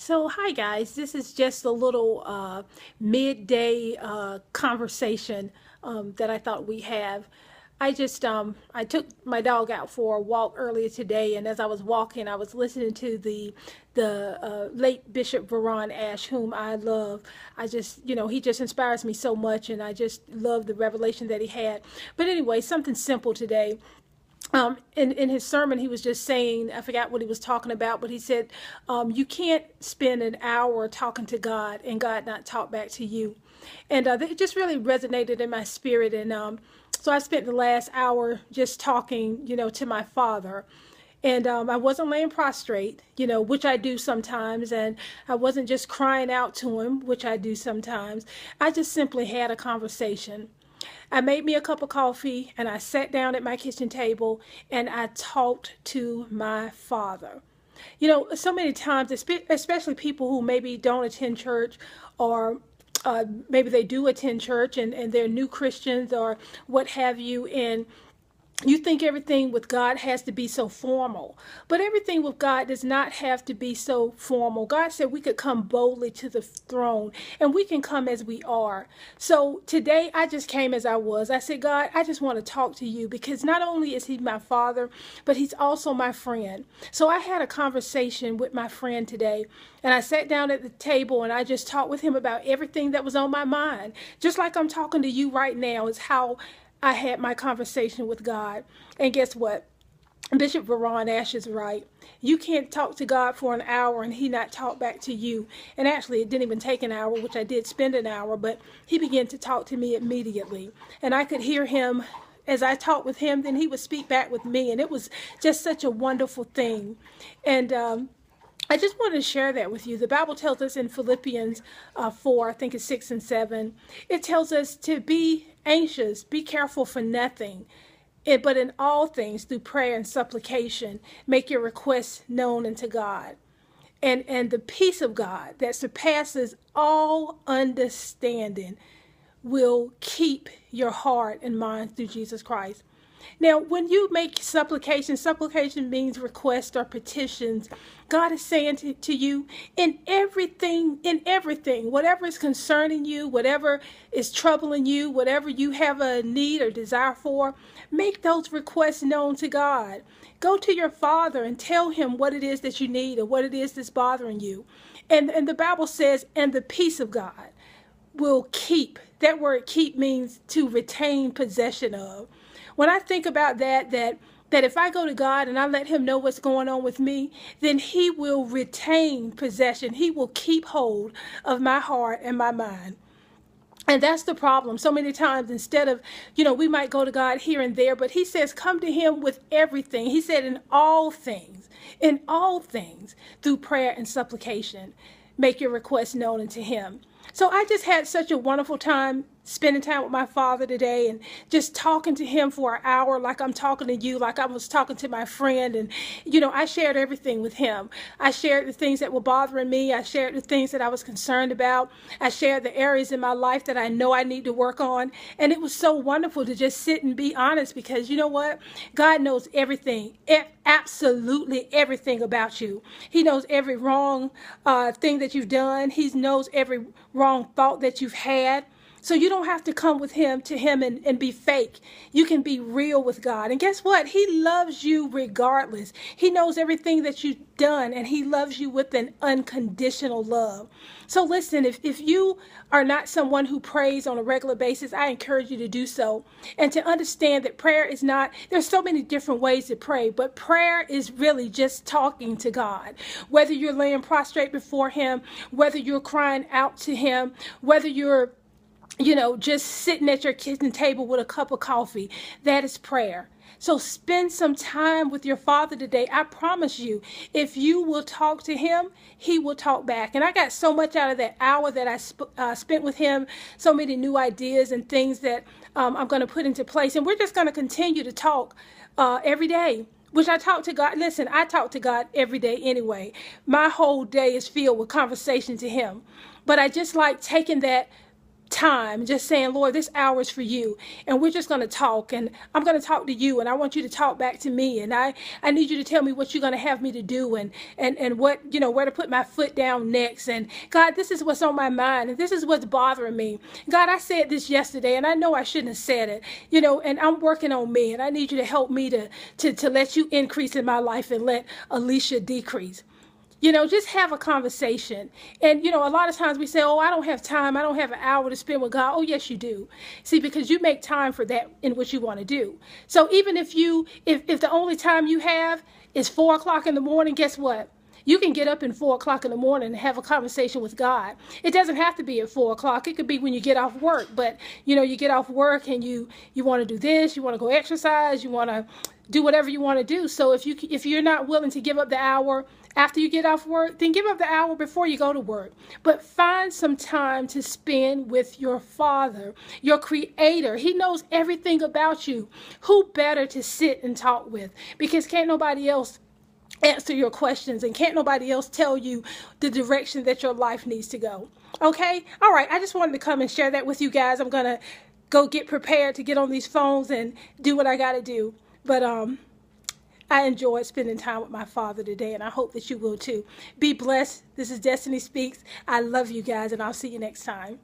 So, hi guys, this is just a little midday conversation that I thought we have. I took my dog out for a walk earlier today, and as I was walking, I was listening to the late Bishop Veron Ash, whom I love. He just inspires me so much, and I just love the revelation that he had. But anyway, something simple today. In his sermon, he was just saying, I forgot what he was talking about, but he said, you can't spend an hour talking to God and God not talk back to you. And it just really resonated in my spirit. And so I spent the last hour just talking, to my Father. And I wasn't laying prostrate, which I do sometimes. And I wasn't just crying out to him, which I do sometimes. I just simply had a conversation. I made me a cup of coffee and I sat down at my kitchen table and I talked to my Father. So many times, especially people who maybe don't attend church, or maybe they do attend church and they're new Christians or what have you, and you think everything with God has to be so formal, but everything with God does not have to be so formal. God said we could come boldly to the throne, and we can come as we are. So today I just came as I was. I said, God, I just want to talk to you, because not only is he my Father, but he's also my friend. So I had a conversation with my friend today, and I sat down at the table and I just talked with him about everything that was on my mind. Just like I'm talking to you right now is how I had my conversation with God. And guess what? Bishop Veron Ash is right. You can't talk to God for an hour and he not talk back to you. And actually, it didn't even take an hour, which I did spend an hour, but he began to talk to me immediately. And I could hear him as I talked with him, then he would speak back with me. And it was just such a wonderful thing. And I just wanted to share that with you. The Bible tells us in Philippians 4, I think it's 6 and 7, it tells us to be anxious, be careful for nothing, but in all things, through prayer and supplication, make your requests known unto God. And the peace of God that surpasses all understanding will keep your heart and mind through Jesus Christ. Now, when you make supplication means request or petitions. God is saying to you, in everything, whatever is concerning you, whatever is troubling you, whatever you have a need or desire for, make those requests known to God. Go to your Father and tell him what it is that you need or what it is that's bothering you. And the Bible says, and the peace of God will keep. That word keep means to retain possession of. When I think about that if I go to God and I let him know what's going on with me, then he will retain possession. He will keep hold of my heart and my mind. And that's the problem. So many times, instead of, we might go to God here and there, but he says, come to him with everything. He said, in all things, through prayer and supplication, make your requests known unto him. So I just had such a wonderful time spending time with my Father today and just talking to him for an hour, like I'm talking to you, like I was talking to my friend. And, I shared everything with him. I shared the things that were bothering me. I shared the things that I was concerned about. I shared the areas in my life that I know I need to work on. And it was so wonderful to just sit and be honest, because you know what? God knows everything, absolutely everything about you. He knows every wrong thing that you've done. He knows every wrong thought that you've had. So you don't have to come to him and be fake. You can be real with God. And guess what? He loves you regardless. He knows everything that you've done, and he loves you with an unconditional love. So listen, if you are not someone who prays on a regular basis, I encourage you to do so. And to understand that prayer is not, there's so many different ways to pray, but prayer is really just talking to God. Whether you're laying prostrate before him, whether you're crying out to him, whether you're just sitting at your kitchen table with a cup of coffee, that is prayer. So spend some time with your Father today. I promise you, if you will talk to him, he will talk back. And I got so much out of that hour that I spent with him, so many new ideas and things that I'm going to put into place. And we're just going to continue to talk every day. Which I talk to God. Listen, I talk to God every day anyway. My whole day is filled with conversation to him. But I just like taking that time, just saying, Lord, this hour is for you, and we're just going to talk, and I'm going to talk to you, and I want you to talk back to me, and I need you to tell me what you're going to have me to do, and what, where to put my foot down next. And God, this is what's on my mind, and this is what's bothering me. God, I said this yesterday, and I know I shouldn't have said it, and I'm working on me, and I need you to help me to let you increase in my life and let Alicia decrease. Just have a conversation. And, a lot of times we say, oh, I don't have time. I don't have an hour to spend with God. Oh, yes, you do. See, because you make time for that in what you want to do. So even if the only time you have is 4 o'clock in the morning, guess what? You can get up at 4 o'clock in the morning and have a conversation with God. It doesn't have to be at 4 o'clock. It could be when you get off work. But, you get off work and you want to do this, you want to go exercise, you want to do whatever you want to do. So if you're not willing to give up the hour after you get off work, then give up the hour before you go to work. But find some time to spend with your Father, your Creator. He knows everything about you. Who better to sit and talk with? Because can't nobody else answer your questions, and can't nobody else tell you the direction that your life needs to go. Okay? All right. I just wanted to come and share that with you guys. I'm going to go get prepared to get on these phones and do what I got to do. But I enjoyed spending time with my Father today, and I hope that you will too. Be blessed. This is Destahnee Speaks. I love you guys, and I'll see you next time.